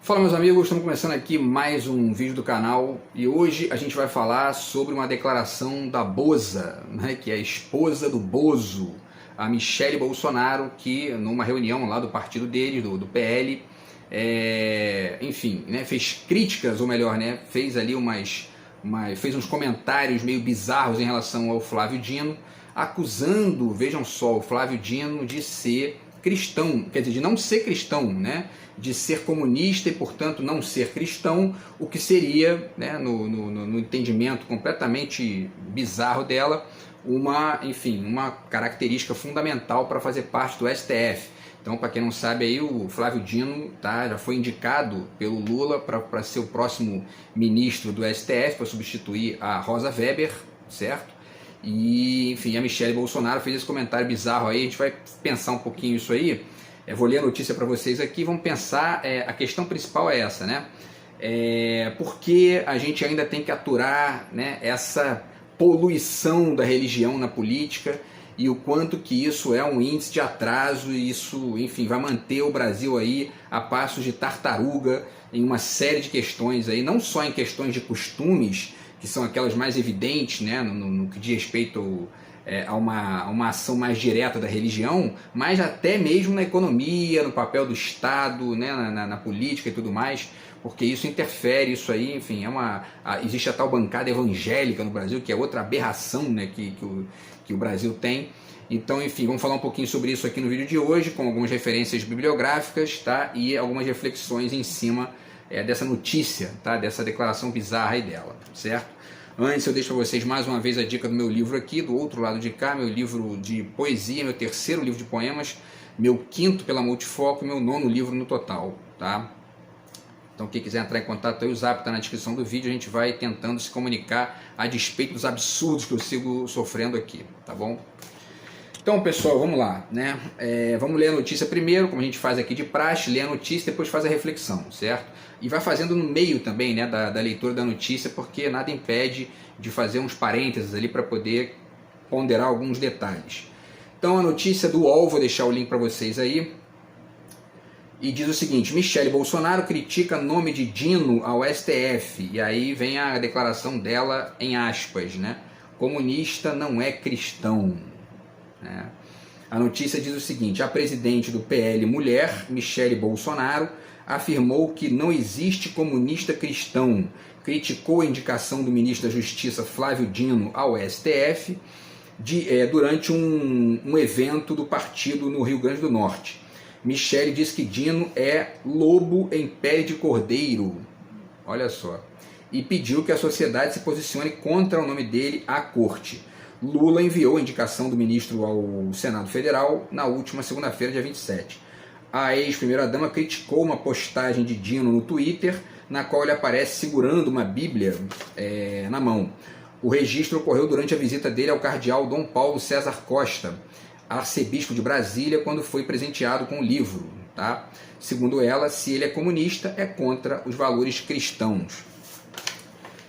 Fala, meus amigos, estamos começando aqui mais um vídeo do canal e hoje a gente vai falar sobre uma declaração da Boza, né, que é a esposa do Bozo, a Michelle Bolsonaro, que numa reunião lá do partido dele, do PL, enfim, né, fez críticas, ou melhor, né, fez ali fez uns comentários meio bizarros em relação ao Flávio Dino, acusando, vejam só, o Flávio Dino de ser cristão, quer dizer, de não ser cristão, né? De ser comunista e, portanto, não ser cristão, o que seria, né, no entendimento completamente bizarro dela, uma característica fundamental para fazer parte do STF. Então, para quem não sabe, aí, o Flávio Dino já foi indicado pelo Lula para ser o próximo ministro do STF, para substituir a Rosa Weber, certo? E, enfim, a Michelle Bolsonaro fez esse comentário bizarro aí, a gente vai pensar um pouquinho isso aí. Vou ler a notícia para vocês aqui, vamos pensar, a questão principal é essa, né? Por que a gente ainda tem que aturar, né, essa poluição da religião na política e o quanto que isso é um índice de atraso e isso, enfim, vai manter o Brasil aí a passos de tartaruga em uma série de questões aí, não só em questões de costumes, que são aquelas mais evidentes, né, no que diz respeito a uma ação mais direta da religião, mas até mesmo na economia, no papel do Estado, né, na política e tudo mais, porque isso interfere, isso aí, enfim, existe a tal bancada evangélica no Brasil, que é outra aberração, né, que o Brasil tem. Então, enfim, vamos falar um pouquinho sobre isso aqui no vídeo de hoje, com algumas referências bibliográficas, tá, e algumas reflexões em cima dessa notícia, tá, dessa declaração bizarra aí dela, certo? Antes eu deixo para vocês mais uma vez a dica do meu livro aqui, do outro lado de cá, meu livro de poesia, meu terceiro livro de poemas, meu quinto pela Multifoco e meu nono livro no total, tá? Então quem quiser entrar em contato aí, o zap está na descrição do vídeo, a gente vai tentando se comunicar a despeito dos absurdos que eu sigo sofrendo aqui, tá bom? Então, pessoal, vamos lá, né? Vamos ler a notícia primeiro, como a gente faz aqui de praxe, lê a notícia e depois faz a reflexão, certo? E vai fazendo no meio também, né, da leitura da notícia, porque nada impede de fazer uns parênteses ali para poder ponderar alguns detalhes. Então, a notícia do UOL, vou deixar o link para vocês aí, e diz o seguinte: Michelle Bolsonaro critica nome de Dino ao STF, e aí vem a declaração dela em aspas, né? Comunista não é cristão. A notícia diz o seguinte: a presidente do PL Mulher, Michelle Bolsonaro, afirmou que não existe comunista cristão, criticou a indicação do ministro da Justiça Flávio Dino ao STF durante um evento do partido no Rio Grande do Norte. Michelle diz que Dino é lobo em pele de cordeiro, olha só, e pediu que a sociedade se posicione contra o nome dele à corte. Lula enviou a indicação do ministro ao Senado Federal na última segunda-feira, dia 27. A ex-primeira-dama criticou uma postagem de Dino no Twitter, na qual ele aparece segurando uma Bíblia na mão. O registro ocorreu durante a visita dele ao cardeal Dom Paulo César Costa, arcebispo de Brasília, quando foi presenteado com o livro. Tá? Segundo ela, se ele é comunista, é contra os valores cristãos.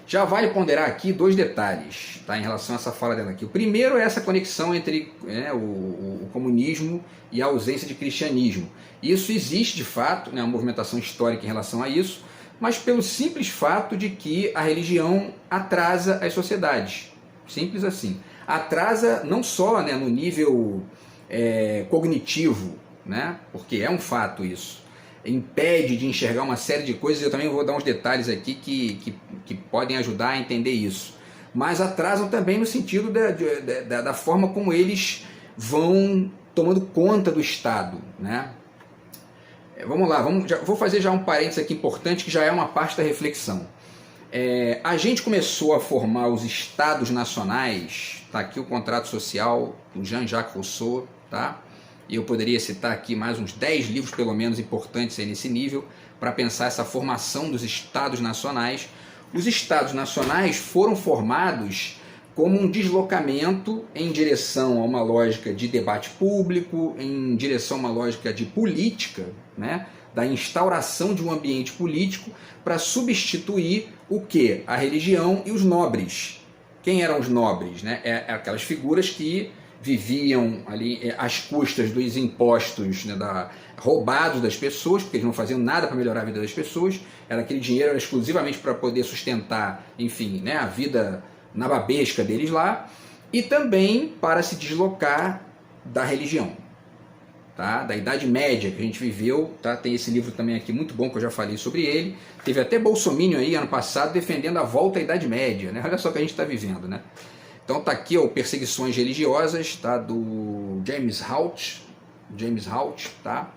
Já vale ponderar aqui dois detalhes, tá, em relação a essa fala dela aqui. O primeiro é essa conexão entre o comunismo e a ausência de cristianismo. Isso existe de fato, né, uma movimentação histórica em relação a isso, mas pelo simples fato de que a religião atrasa as sociedades. Simples assim. Atrasa não só, né, no nível cognitivo, né, porque é um fato isso. Impede de enxergar uma série de coisas, eu também vou dar uns detalhes aqui que podem ajudar a entender isso. Mas atrasam também no sentido da forma como eles vão tomando conta do Estado, né? Vamos lá, vou fazer já um parênteses aqui importante, que já é uma parte da reflexão. A gente começou a formar os Estados nacionais, tá aqui o contrato social do Jean-Jacques Rousseau, tá? E eu poderia citar aqui mais uns 10 livros, pelo menos, importantes aí nesse nível, para pensar essa formação dos Estados nacionais. Os Estados nacionais foram formados como um deslocamento em direção a uma lógica de debate público, em direção a uma lógica de política, né? Da instauração de um ambiente político para substituir o quê? A religião e os nobres. Quem eram os nobres? Né? Aquelas figuras que viviam ali às custas dos impostos, né, roubados das pessoas, porque eles não faziam nada para melhorar a vida das pessoas, aquele dinheiro era exclusivamente para poder sustentar, enfim, né, a vida nababesca deles lá, e também para se deslocar da religião, tá? Da Idade Média que a gente viveu, tá? Tem esse livro também aqui muito bom que eu já falei sobre ele. Teve até Bolsonaro aí ano passado defendendo a volta à Idade Média, né? Olha só o que a gente está vivendo, né? Então tá aqui, ó, Perseguições Religiosas, tá? Do James Hout, tá?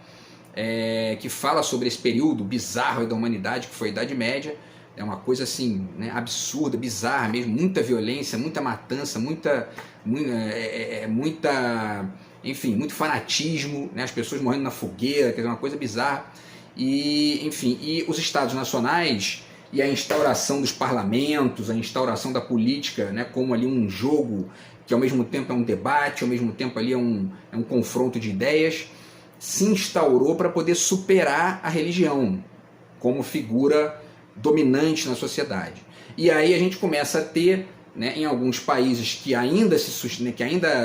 Que fala sobre esse período bizarro da humanidade que foi a Idade Média. É uma coisa assim, né, absurda, bizarra mesmo, muita violência, muita matança, enfim, muito fanatismo, né, as pessoas morrendo na fogueira, quer dizer, uma coisa bizarra. E, enfim, e os Estados Nacionais e a instauração dos parlamentos, a instauração da política, né, como ali um jogo que ao mesmo tempo é um debate, ao mesmo tempo ali é um confronto de ideias, se instaurou para poder superar a religião como figura dominante na sociedade. E aí a gente começa a ter, né, em alguns países que ainda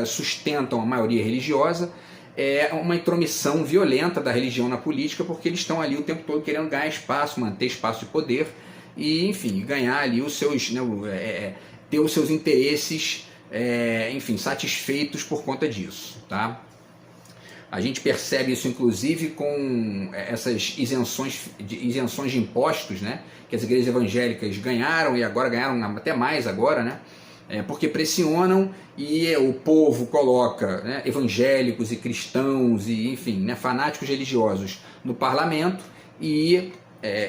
sustentam a maioria religiosa, uma intromissão violenta da religião na política, porque eles estão ali o tempo todo querendo ganhar espaço, manter espaço de poder e, enfim, ganhar ali os seus, né, ter os seus interesses, enfim, satisfeitos por conta disso, tá? A gente percebe isso, inclusive, com essas isenções de impostos, né, que as igrejas evangélicas ganharam, e agora ganharam até mais agora, né, porque pressionam e o povo coloca, né, evangélicos e cristãos e, enfim, né, fanáticos religiosos no parlamento e,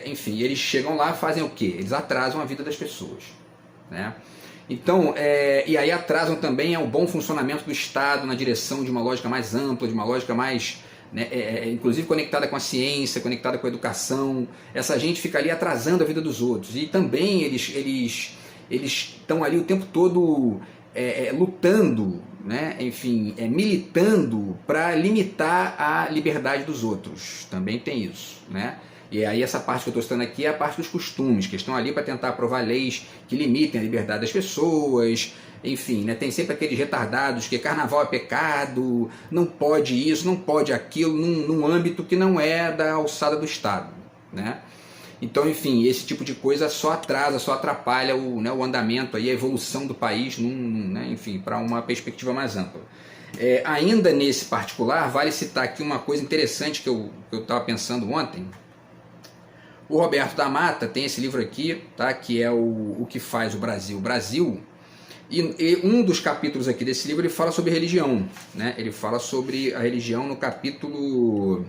enfim, eles chegam lá e fazem o quê? Eles atrasam a vida das pessoas, né? Então, e aí atrasam também o bom funcionamento do Estado na direção de uma lógica mais ampla, de uma lógica mais, né, inclusive conectada com a ciência, conectada com a educação. Essa gente fica ali atrasando a vida dos outros. E também eles estão ali o tempo todo lutando, né, enfim, militando para limitar a liberdade dos outros. Também tem isso, né? E aí essa parte que eu estou citando aqui é a parte dos costumes, que estão ali para tentar aprovar leis que limitem a liberdade das pessoas, enfim, né? Tem sempre aqueles retardados que carnaval é pecado, não pode isso, não pode aquilo, num âmbito que não é da alçada do Estado, né? Então, enfim, esse tipo de coisa só atrasa, só atrapalha o andamento, aí, a evolução do país, né, enfim, para uma perspectiva mais ampla. Ainda nesse particular, vale citar aqui uma coisa interessante que eu estava pensando ontem. O Roberto da Mata tem esse livro aqui, tá, que é o que faz o Brasil. E um dos capítulos aqui desse livro ele fala sobre religião, né? Ele fala sobre a religião no capítulo,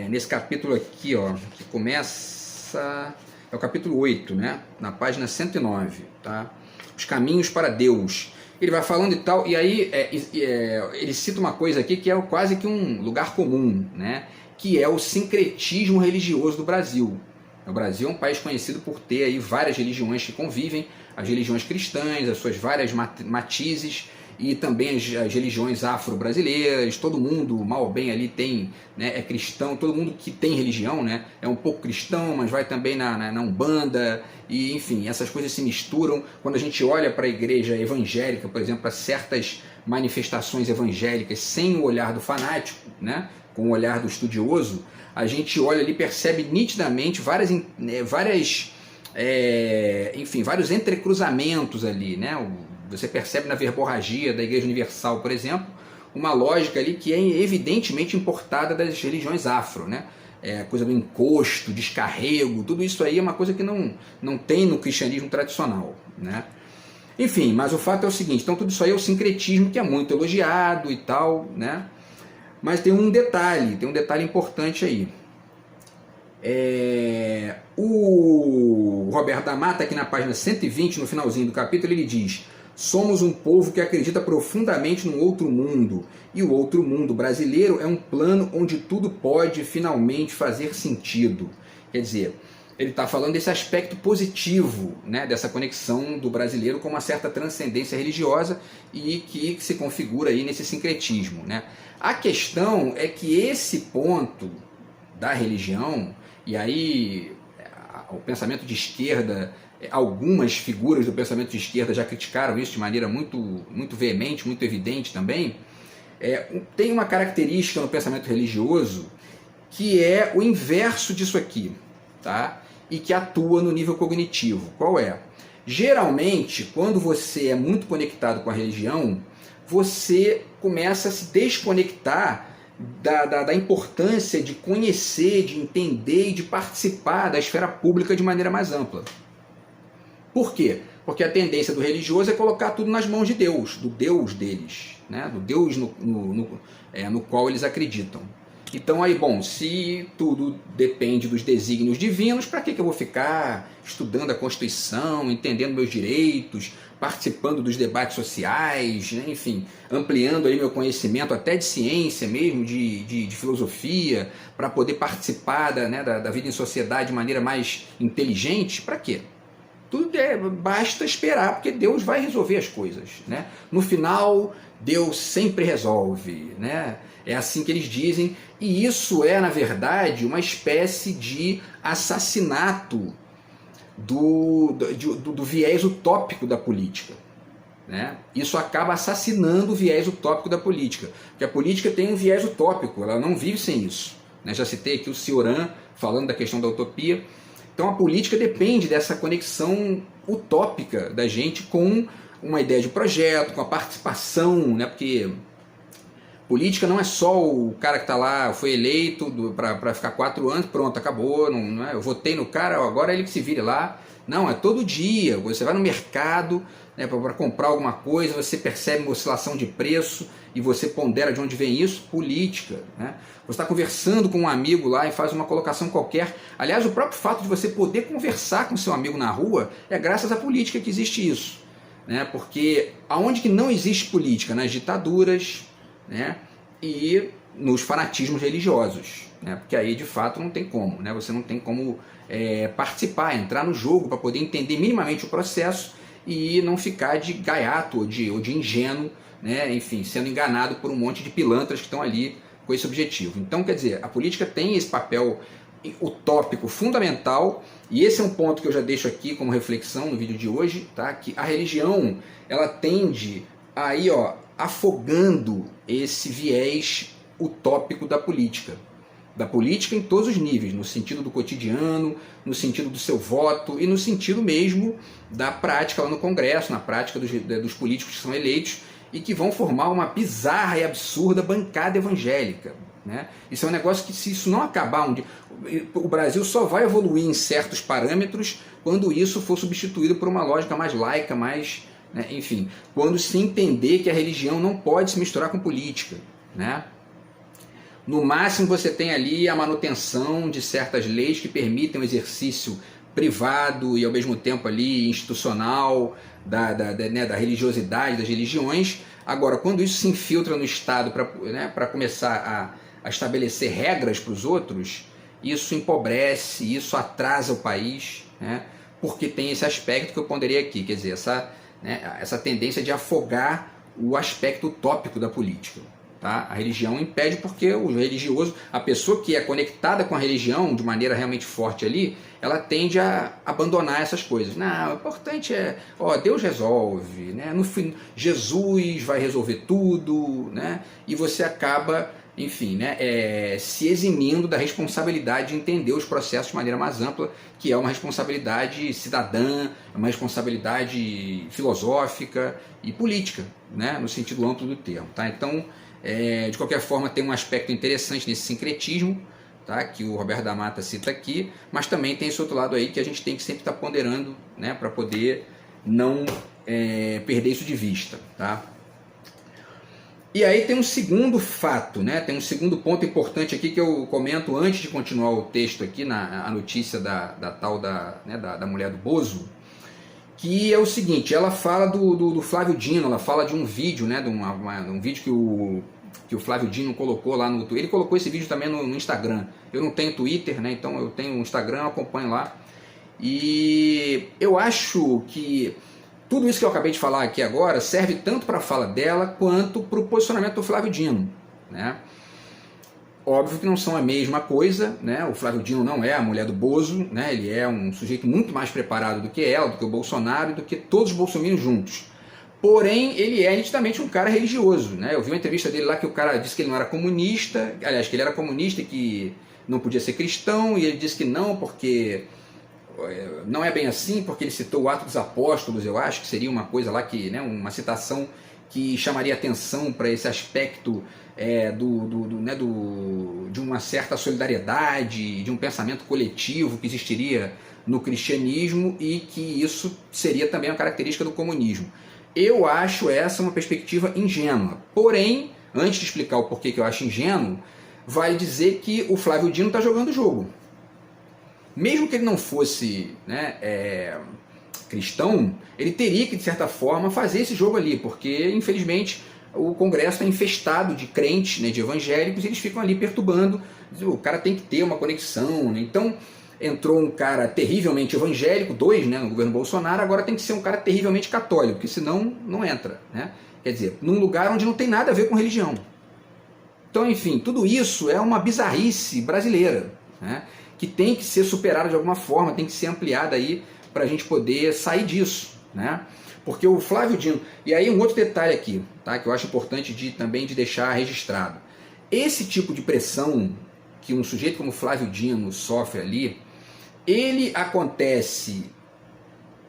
nesse capítulo aqui, ó, que começa, é o capítulo 8, né? Na página 109, tá? Os caminhos para Deus. Ele vai falando e tal, e aí ele cita uma coisa aqui que é quase que um lugar comum, né? Que é o sincretismo religioso do Brasil. O Brasil é um país conhecido por ter aí várias religiões que convivem, as religiões cristãs, as suas várias matizes, e também as religiões afro-brasileiras. Todo mundo, mal ou bem, ali tem, né, é cristão, todo mundo que tem religião, né, é um pouco cristão, mas vai também na Umbanda, e enfim, essas coisas se misturam. Quando a gente olha para a igreja evangélica, por exemplo, para certas manifestações evangélicas sem o olhar do fanático, né, com o olhar do estudioso, a gente olha ali e percebe nitidamente vários entrecruzamentos ali, né? Você percebe na verborragia da Igreja Universal, por exemplo, uma lógica ali que é evidentemente importada das religiões afro, né? Coisa do encosto, descarrego, tudo isso aí é uma coisa que não tem no cristianismo tradicional, né? Enfim, mas o fato é o seguinte, então tudo isso aí é o sincretismo que é muito elogiado e tal, né? Mas tem um detalhe importante aí. O Roberto da Mata, aqui na página 120, no finalzinho do capítulo, ele diz: somos um povo que acredita profundamente num outro mundo, e o outro mundo brasileiro é um plano onde tudo pode finalmente fazer sentido. Quer dizer, ele está falando desse aspecto positivo, né, dessa conexão do brasileiro com uma certa transcendência religiosa e que se configura aí nesse sincretismo, né? A questão é que esse ponto da religião, e aí o pensamento de esquerda, algumas figuras do pensamento de esquerda já criticaram isso de maneira muito veemente, muito evidente também, tem uma característica no pensamento religioso que é o inverso disso aqui, tá? E que atua no nível cognitivo. Qual é? Geralmente, quando você é muito conectado com a religião, você começa a se desconectar da importância de conhecer, de entender e de participar da esfera pública de maneira mais ampla. Por quê? Porque a tendência do religioso é colocar tudo nas mãos de Deus, do Deus deles, né? Do Deus no qual eles acreditam. Então aí, bom, se tudo depende dos desígnios divinos, para que eu vou ficar estudando a Constituição, entendendo meus direitos, participando dos debates sociais, né? Enfim, ampliando aí meu conhecimento até de ciência mesmo, de filosofia, para poder participar da vida em sociedade de maneira mais inteligente? Para quê? Tudo basta esperar, porque Deus vai resolver as coisas, né? No final, Deus sempre resolve, né? É assim que eles dizem, e isso é, na verdade, uma espécie de assassinato do viés utópico da política, né? Isso acaba assassinando o viés utópico da política, porque a política tem um viés utópico, ela não vive sem isso, né? Já citei aqui o Cioran falando da questão da utopia. Então a política depende dessa conexão utópica da gente com uma ideia de projeto, com a participação, né? Porque política não é só o cara que está lá, foi eleito para ficar 4 anos, pronto, acabou, não é? Eu votei no cara, agora ele que se vire lá. Não, é todo dia, você vai no mercado, né, para comprar alguma coisa, você percebe uma oscilação de preço e você pondera de onde vem isso, política, né? Você está conversando com um amigo lá e faz uma colocação qualquer. Aliás, o próprio fato de você poder conversar com seu amigo na rua é graças à política que existe isso, né? Porque aonde que não existe política? Nas ditaduras, né? E nos fanatismos religiosos, né? Porque aí de fato não tem como, né? Você não tem como participar, entrar no jogo para poder entender minimamente o processo e não ficar de gaiato ou de ingênuo, né? Enfim, sendo enganado por um monte de pilantras que estão ali com esse objetivo. Então, quer dizer, a política tem esse papel utópico fundamental, e esse é um ponto que eu já deixo aqui como reflexão no vídeo de hoje, tá? Que a religião, ela tende aí, afogando esse viés utópico da política em todos os níveis, no sentido do cotidiano, no sentido do seu voto e no sentido mesmo da prática lá no Congresso, na prática dos políticos que são eleitos e que vão formar uma bizarra e absurda bancada evangélica, né? Isso é um negócio que, se isso não acabar, o Brasil só vai evoluir em certos parâmetros quando isso for substituído por uma lógica mais laica, mais, né, enfim, quando se entender que a religião não pode se misturar com política, né? No máximo você tem ali a manutenção de certas leis que permitem o exercício privado e ao mesmo tempo ali institucional da religiosidade, das religiões. Agora, quando isso se infiltra no Estado para começar a estabelecer regras para os outros, isso empobrece, isso atrasa o país, né? Porque tem esse aspecto que eu ponderei aqui, quer dizer, essa tendência de afogar o aspecto utópico da política. Tá? A religião impede porque o religioso, a pessoa que é conectada com a religião de maneira realmente forte ali, ela tende a abandonar essas coisas. Não, o importante é, Deus resolve, né? No fim, Jesus vai resolver tudo, né? E você acaba, enfim, né, se eximindo da responsabilidade de entender os processos de maneira mais ampla, que é uma responsabilidade cidadã, uma responsabilidade filosófica e política, né, no sentido amplo do termo. Tá? Então, de qualquer forma, tem um aspecto interessante nesse sincretismo, tá, que o Roberto da Mata cita aqui, mas também tem esse outro lado aí que a gente tem que sempre estar ponderando, né, para poder não perder isso de vista. Tá? E aí tem um segundo fato, né, tem um segundo ponto importante aqui que eu comento antes de continuar o texto aqui, a notícia da tal da mulher do Bozo, que é o seguinte, ela fala do Flávio Dino, ela fala de um vídeo, né, de um vídeo que o Flávio Dino colocou lá no Twitter. Ele colocou esse vídeo também no Instagram. Eu não tenho Twitter, né, então eu tenho um Instagram, eu acompanho lá. E eu acho que tudo isso que eu acabei de falar aqui agora serve tanto para a fala dela quanto para o posicionamento do Flávio Dino, né? Óbvio que não são a mesma coisa, né? O Flávio Dino não é a mulher do Bozo, né? Ele é um sujeito muito mais preparado do que ela, do que o Bolsonaro e do que todos os bolsominions juntos. Porém, ele é nitidamente um cara religioso, né? Eu vi uma entrevista dele lá que o cara disse que ele não era comunista, aliás, que ele era comunista e que não podia ser cristão, e ele disse que não, porque não é bem assim, porque ele citou o Atos dos Apóstolos, eu acho que seria uma coisa lá que, né, uma citação que chamaria atenção para esse aspecto de uma certa solidariedade, de um pensamento coletivo que existiria no cristianismo e que isso seria também uma característica do comunismo. Eu acho essa uma perspectiva ingênua. Porém, antes de explicar o porquê que eu acho ingênuo, vale dizer que o Flávio Dino está jogando o jogo. Mesmo que ele não fosse, né, cristão, ele teria que, de certa forma, fazer esse jogo ali, porque, infelizmente, o Congresso está infestado de crentes, né, de evangélicos, e eles ficam ali perturbando. O cara tem que ter uma conexão, né? Então, entrou um cara terrivelmente evangélico, dois, né, no governo Bolsonaro, agora tem que ser um cara terrivelmente católico, porque senão não entra, né? Quer dizer, num lugar onde não tem nada a ver com religião. Então, enfim, tudo isso é uma bizarrice brasileira, né, que tem que ser superada de alguma forma, tem que ser ampliada aí para a gente poder sair disso, né? Porque o Flávio Dino... E aí um outro detalhe aqui, tá, que eu acho importante também de deixar registrado. Esse tipo de pressão que um sujeito como Flávio Dino sofre ali, ele acontece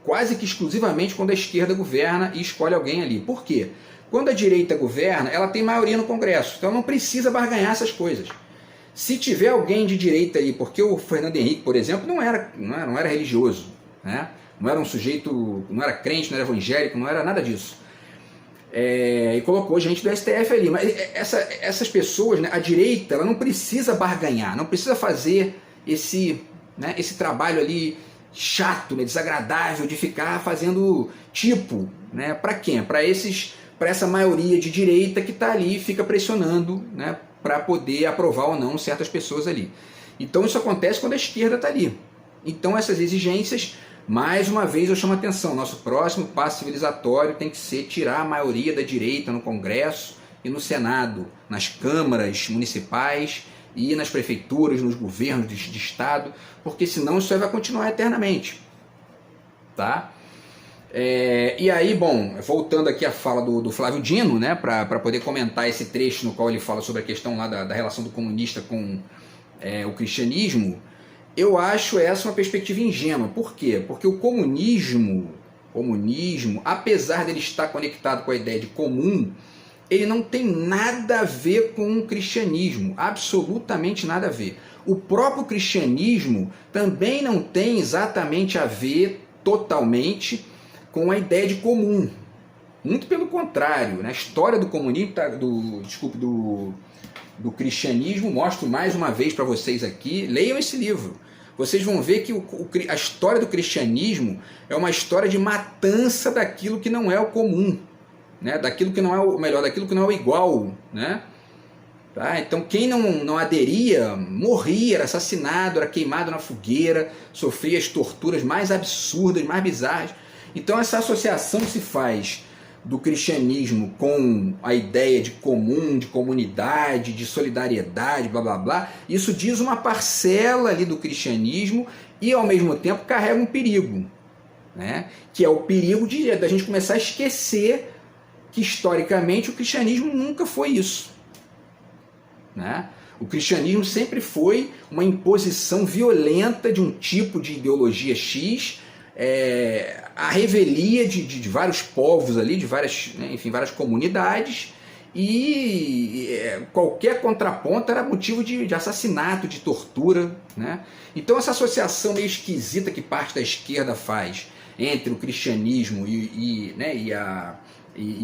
quase que exclusivamente quando a esquerda governa e escolhe alguém ali. Por quê? Quando a direita governa, ela tem maioria no Congresso, então não precisa barganhar essas coisas. Se tiver alguém de direita ali, porque o Fernando Henrique, por exemplo, não era religioso, né? Não era um sujeito, não era crente, não era evangélico, não era nada disso. E colocou gente do STF ali. Mas essas pessoas, né, a direita, ela não precisa barganhar, não precisa fazer esse trabalho ali chato, né, desagradável de ficar fazendo tipo, né, para quem? Para essa maioria de direita que está ali e fica pressionando, né, para poder aprovar ou não certas pessoas ali. Então isso acontece quando a esquerda está ali. Então essas exigências, mais uma vez eu chamo a atenção, nosso próximo passo civilizatório tem que ser tirar a maioria da direita no Congresso e no Senado, nas câmaras municipais e nas prefeituras, nos governos de estado, porque senão isso vai continuar eternamente, tá? E aí, bom, voltando aqui à fala do Flávio Dino, né, para poder comentar esse trecho no qual ele fala sobre a questão lá da relação do comunista com o cristianismo, eu acho essa uma perspectiva ingênua. Por quê? Porque o comunismo, apesar dele estar conectado com a ideia de comum, ele não tem nada a ver com o cristianismo, absolutamente nada a ver. O próprio cristianismo também não tem exatamente a ver totalmente com a ideia de comum. Muito pelo contrário, né? A história do comunismo, do cristianismo, mostro mais uma vez para vocês aqui, leiam esse livro. Vocês vão ver que a história do cristianismo é uma história de matança daquilo que não é o comum, né? Daquilo que não é o melhor, daquilo que não é o igual, né? Tá? Então quem não aderia, morria, era assassinado, era queimado na fogueira, sofria as torturas mais absurdas, mais bizarras. Então essa associação que se faz do cristianismo com a ideia de comum, de comunidade, de solidariedade, blá blá blá, isso diz uma parcela ali do cristianismo e ao mesmo tempo carrega um perigo, né? Que é o perigo da gente começar a esquecer que historicamente o cristianismo nunca foi isso, né? O cristianismo sempre foi uma imposição violenta de um tipo de ideologia X, a revelia de vários povos ali, de várias, né, enfim, várias comunidades, e qualquer contraponto era motivo de assassinato, de tortura, né? Então essa associação meio esquisita que parte da esquerda faz entre o cristianismo e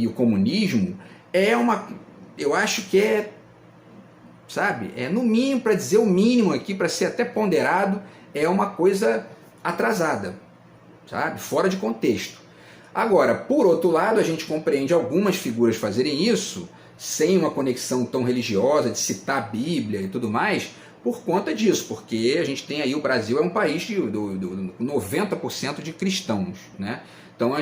o comunismo eu acho que sabe, no mínimo, para dizer o mínimo aqui, para ser até ponderado, é uma coisa atrasada, sabe? Fora de contexto. Agora, por outro lado, a gente compreende algumas figuras fazerem isso sem uma conexão tão religiosa, de citar a Bíblia e tudo mais, por conta disso, porque a gente tem aí, o Brasil é um país de 90% de cristãos, né? Então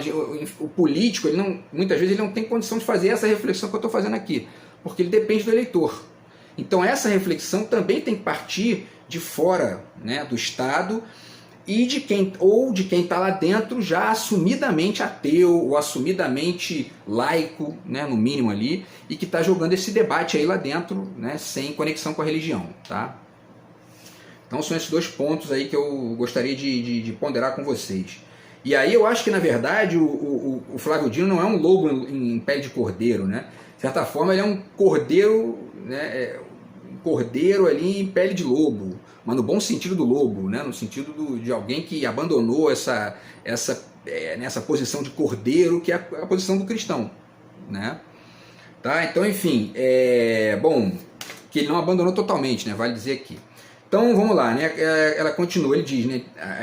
o político, muitas vezes ele não tem condição de fazer essa reflexão que eu estou fazendo aqui, porque ele depende do eleitor. Então essa reflexão também tem que partir de fora, né, do Estado, e de quem está lá dentro já assumidamente ateu ou assumidamente laico, né, no mínimo ali, e que está jogando esse debate aí lá dentro, né, sem conexão com a religião, tá? Então são esses dois pontos aí que eu gostaria de ponderar com vocês. E aí eu acho que, na verdade, o Flávio Dino não é um lobo em pele de cordeiro, né? De certa forma, ele é um cordeiro, né, um cordeiro ali em pele de lobo, mas no bom sentido do lobo, né? No sentido de alguém que abandonou essa posição de cordeiro, que é a posição do cristão, né? Tá? Então, enfim, bom, que ele não abandonou totalmente, né? Vale dizer aqui. Então vamos lá, né? Ela continua,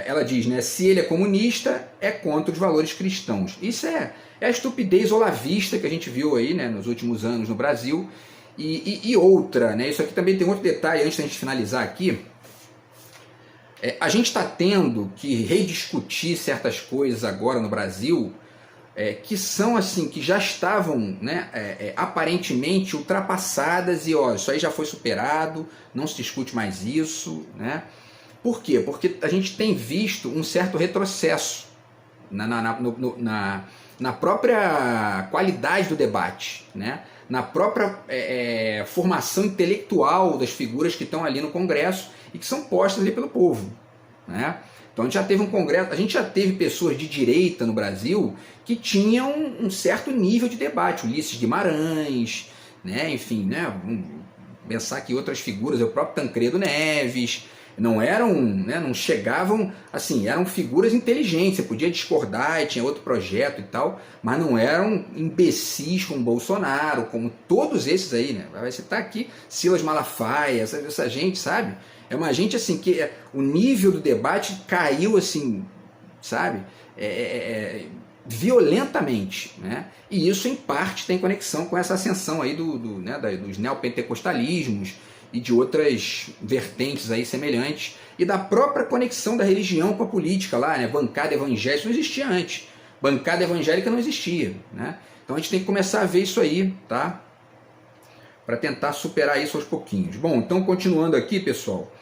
ela diz, né? Se ele é comunista, é contra os valores cristãos. Isso é a estupidez olavista que a gente viu aí, né, nos últimos anos no Brasil. E outra, né? Isso aqui também tem outro detalhe antes da gente finalizar aqui. A gente está tendo que rediscutir certas coisas agora no Brasil, que são assim, que já estavam, né, aparentemente ultrapassadas, e ó, isso aí já foi superado, não se discute mais isso, né? Por quê? Porque a gente tem visto um certo retrocesso na própria qualidade do debate, né? Na própria formação intelectual das figuras que estão ali no Congresso e que são postas ali pelo povo, né? Então a gente já teve um congresso, a gente já teve pessoas de direita no Brasil que tinham um certo nível de debate, Ulisses Guimarães, né? Enfim, né? Vamos pensar que outras figuras, o próprio Tancredo Neves, não eram, né? Não chegavam, assim, eram figuras inteligentes, você podia discordar, tinha outro projeto e tal, mas não eram imbecis como Bolsonaro, como todos esses aí, né? Vai citar aqui Silas Malafaia, essa gente, sabe? É uma gente assim que o nível do debate caiu assim, sabe? Violentamente, né? E isso em parte tem conexão com essa ascensão aí dos neopentecostalismos e de outras vertentes aí semelhantes, e da própria conexão da religião com a política lá, né? Bancada evangélica não existia antes, bancada evangélica não existia, né? Então a gente tem que começar a ver isso aí, tá? Para tentar superar isso aos pouquinhos. Bom, então continuando aqui, pessoal,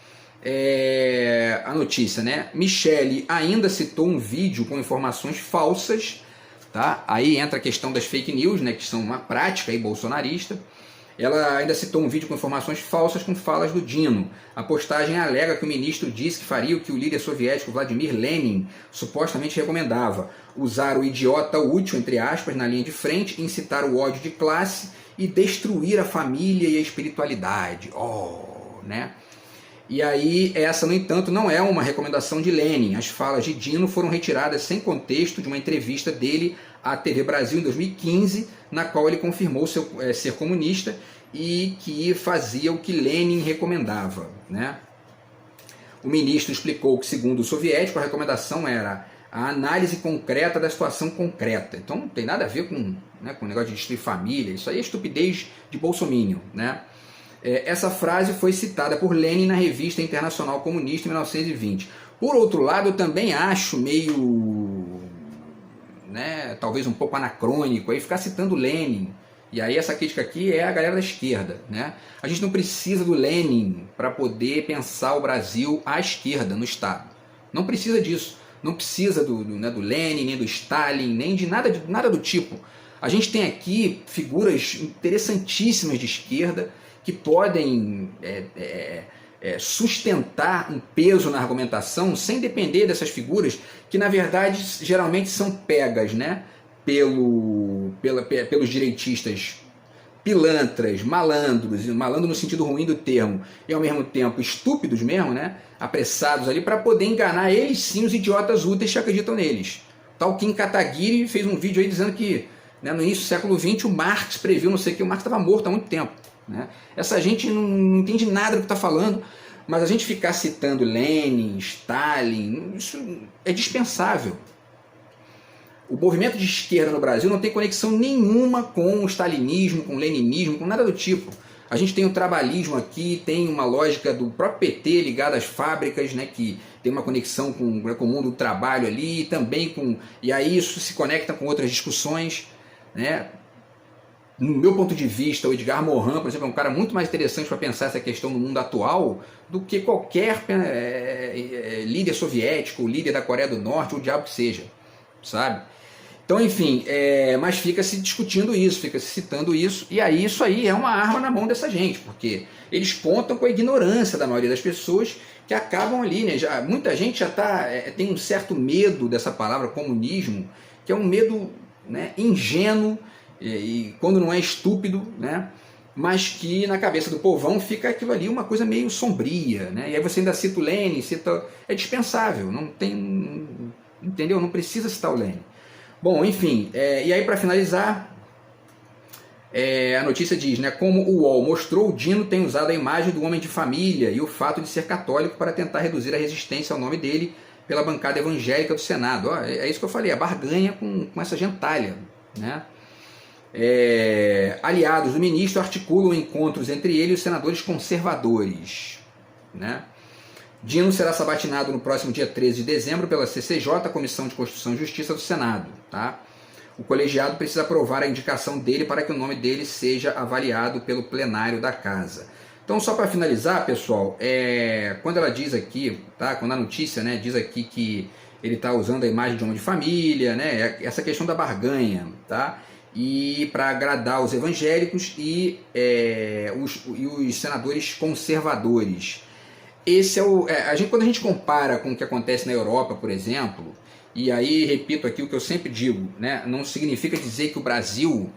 a notícia, né? Michele ainda citou um vídeo com informações falsas, tá? Aí entra a questão das fake news, né? Que são uma prática aí bolsonarista. Ela ainda citou um vídeo com informações falsas com falas do Dino. A postagem alega que o ministro disse que faria o que o líder soviético Vladimir Lenin supostamente recomendava: usar o idiota útil, entre aspas, na linha de frente, incitar o ódio de classe e destruir a família e a espiritualidade. Né? E aí, essa, no entanto, não é uma recomendação de Lenin. As falas de Dino foram retiradas sem contexto de uma entrevista dele à TV Brasil em 2015, na qual ele confirmou ser comunista e que fazia o que Lenin recomendava, né? O ministro explicou que, segundo o soviético, a recomendação era a análise concreta da situação concreta. Então não tem nada a ver com o negócio de destruir família, isso aí é estupidez de bolsominion, né? Essa frase foi citada por Lenin na Revista Internacional Comunista em 1920. Por outro lado, eu também acho meio, né, talvez um pouco anacrônico aí ficar citando Lenin. E aí essa crítica aqui é a galera da esquerda, né? A gente não precisa do Lenin para poder pensar o Brasil à esquerda no Estado. Não precisa disso. Não precisa do Lenin, nem do Stalin, nem de nada do tipo. A gente tem aqui figuras interessantíssimas de esquerda que podem sustentar um peso na argumentação sem depender dessas figuras que, na verdade, geralmente são pegas, né, pelos direitistas pilantras, malandros, malandro no sentido ruim do termo, e ao mesmo tempo estúpidos mesmo, né, apressados ali para poder enganar eles sim, os idiotas úteis que acreditam neles. Tal Kim Kataguiri fez um vídeo aí dizendo que, né, no início do século XX o Marx previu não sei o que, o Marx estava morto há muito tempo, né? Essa gente não entende nada do que está falando, mas a gente ficar citando Lenin, Stalin, isso é dispensável. O movimento de esquerda no Brasil não tem conexão nenhuma com o stalinismo, com o leninismo, com nada do tipo. A gente tem o trabalhismo aqui, tem uma lógica do próprio PT ligada às fábricas, né, que tem uma conexão com o mundo do trabalho ali, também e aí isso se conecta com outras discussões, né? no meu ponto de vista, o Edgar Morin, por exemplo, é um cara muito mais interessante para pensar essa questão no mundo atual do que qualquer líder soviético, ou líder da Coreia do Norte, ou o diabo que seja, sabe? Então, enfim, mas fica se discutindo isso, fica se citando isso, e aí isso aí é uma arma na mão dessa gente, porque eles contam com a ignorância da maioria das pessoas que acabam ali, né? Muita gente já tem um certo medo dessa palavra comunismo, que é um medo, né, ingênuo, e quando não é estúpido, né? Mas que na cabeça do povão fica aquilo ali uma coisa meio sombria, né? E aí você ainda cita o Lenin, é dispensável, não tem, entendeu? Não precisa citar o Lenin. Bom, enfim, e aí para finalizar, a notícia diz, né, como o UOL mostrou, o Dino tem usado a imagem do homem de família e o fato de ser católico para tentar reduzir a resistência ao nome dele pela bancada evangélica do Senado. Ó, é isso que eu falei, a barganha com essa gentalha, né? Aliados do ministro articulam encontros entre ele e os senadores conservadores, né? Dino será sabatinado no próximo dia 13 de dezembro pela CCJ, Comissão de Constituição e Justiça do Senado, tá? O colegiado precisa aprovar a indicação dele para que o nome dele seja avaliado pelo plenário da casa. Então, só para finalizar, pessoal, quando ela diz aqui, tá? Quando a notícia, né, diz aqui que ele está usando a imagem de homem de família, né? Essa questão da barganha, tá? E para agradar os evangélicos e os senadores conservadores. Esse quando a gente compara com o que acontece na Europa, por exemplo, e aí repito aqui o que eu sempre digo, né? Não significa dizer que o Brasil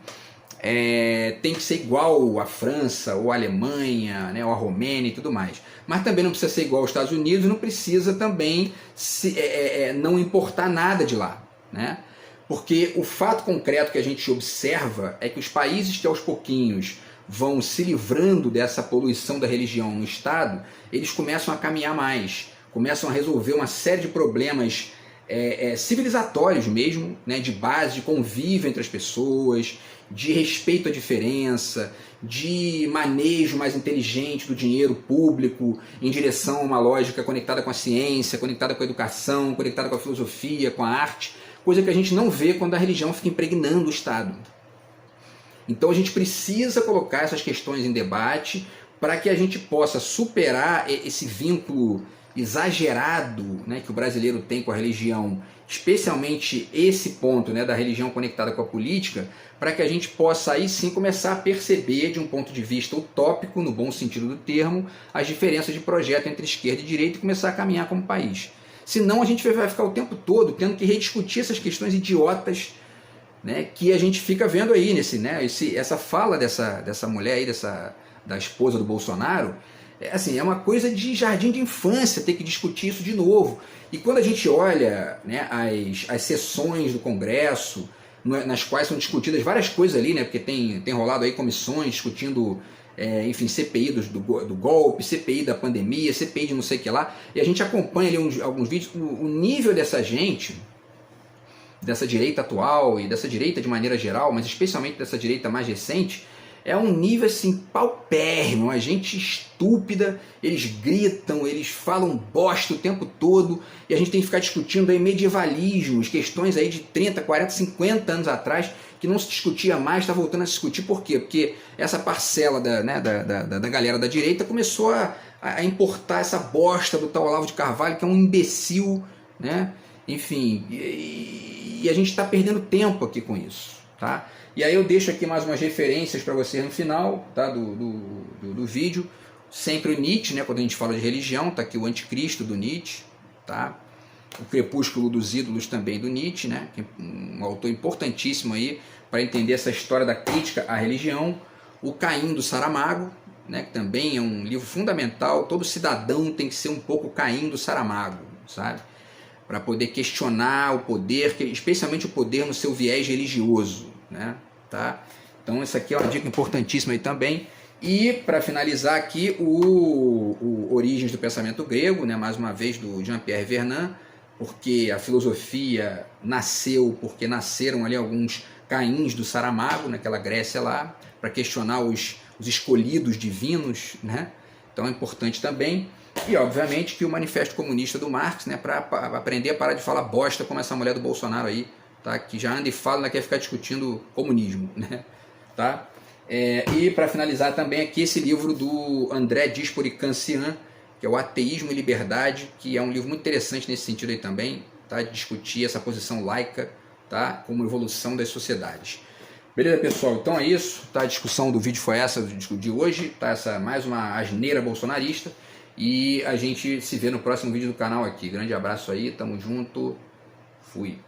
tem que ser igual à França ou à Alemanha, né, ou à Romênia e tudo mais, mas também não precisa ser igual aos Estados Unidos e não precisa também não importar nada de lá, né? Porque o fato concreto que a gente observa é que os países que aos pouquinhos vão se livrando dessa poluição da religião no Estado, eles começam a caminhar mais, começam a resolver uma série de problemas civilizatórios mesmo, né, de base, de convívio entre as pessoas, de respeito à diferença, de manejo mais inteligente do dinheiro público em direção a uma lógica conectada com a ciência, conectada com a educação, conectada com a filosofia, com a arte, coisa que a gente não vê quando a religião fica impregnando o Estado. Então a gente precisa colocar essas questões em debate para que a gente possa superar esse vínculo exagerado, né, que o brasileiro tem com a religião, especialmente esse ponto, né, da religião conectada com a política, para que a gente possa aí sim começar a perceber de um ponto de vista utópico, no bom sentido do termo, as diferenças de projeto entre esquerda e direita e começar a caminhar como país. Senão a gente vai ficar o tempo todo tendo que rediscutir essas questões idiotas, né, que a gente fica vendo aí essa fala dessa mulher aí, da esposa do Bolsonaro. É uma coisa de jardim de infância ter que discutir isso de novo. E quando a gente olha, né, as sessões do Congresso, nas quais são discutidas várias coisas ali, né, porque tem rolado aí comissões discutindo, enfim, CPI do golpe, CPI da pandemia, CPI de não sei o que lá, e a gente acompanha ali alguns vídeos, o nível dessa gente, dessa direita atual e dessa direita de maneira geral, mas especialmente dessa direita mais recente, é um nível assim paupérrimo, uma gente estúpida, eles gritam, eles falam bosta o tempo todo, e a gente tem que ficar discutindo aí medievalismos, questões aí de 30, 40, 50 anos atrás, que não se discutia mais, está voltando a se discutir. Por quê? Porque essa parcela da galera da direita começou a importar essa bosta do tal Olavo de Carvalho, que é um imbecil, né? Enfim, e a gente está perdendo tempo aqui com isso, tá? E aí eu deixo aqui mais umas referências para você no final, tá, do vídeo. Sempre o Nietzsche, né, quando a gente fala de religião, tá aqui o Anticristo do Nietzsche, tá? O Crepúsculo dos Ídolos também do Nietzsche, né, um autor importantíssimo aí para entender essa história da crítica à religião. O Caim do Saramago, né, que também é um livro fundamental. Todo cidadão tem que ser um pouco Caim do Saramago, sabe? Para poder questionar o poder, especialmente o poder no seu viés religioso, né? Tá? Então essa aqui é uma dica importantíssima aí também. E para finalizar aqui, o Origens do Pensamento Grego, né? Mais uma vez do Jean-Pierre Vernant, porque a filosofia nasceu porque nasceram ali alguns Caíns do Saramago, naquela Grécia lá, para questionar os escolhidos divinos, né? Então é importante também. E obviamente que o Manifesto Comunista do Marx, né, para aprender a parar de falar bosta como essa mulher do Bolsonaro aí, tá, que já anda e fala, ainda quer ficar discutindo comunismo, né? tá? E para finalizar também aqui esse livro do André Dispoli Cancian, que é o Ateísmo e Liberdade, que é um livro muito interessante nesse sentido aí também, tá? De discutir essa posição laica, tá? Como evolução das sociedades. Beleza, pessoal? Então é isso, tá? A discussão do vídeo foi essa de hoje, tá? Essa mais uma asneira bolsonarista, e a gente se vê no próximo vídeo do canal aqui. Grande abraço aí, tamo junto, fui!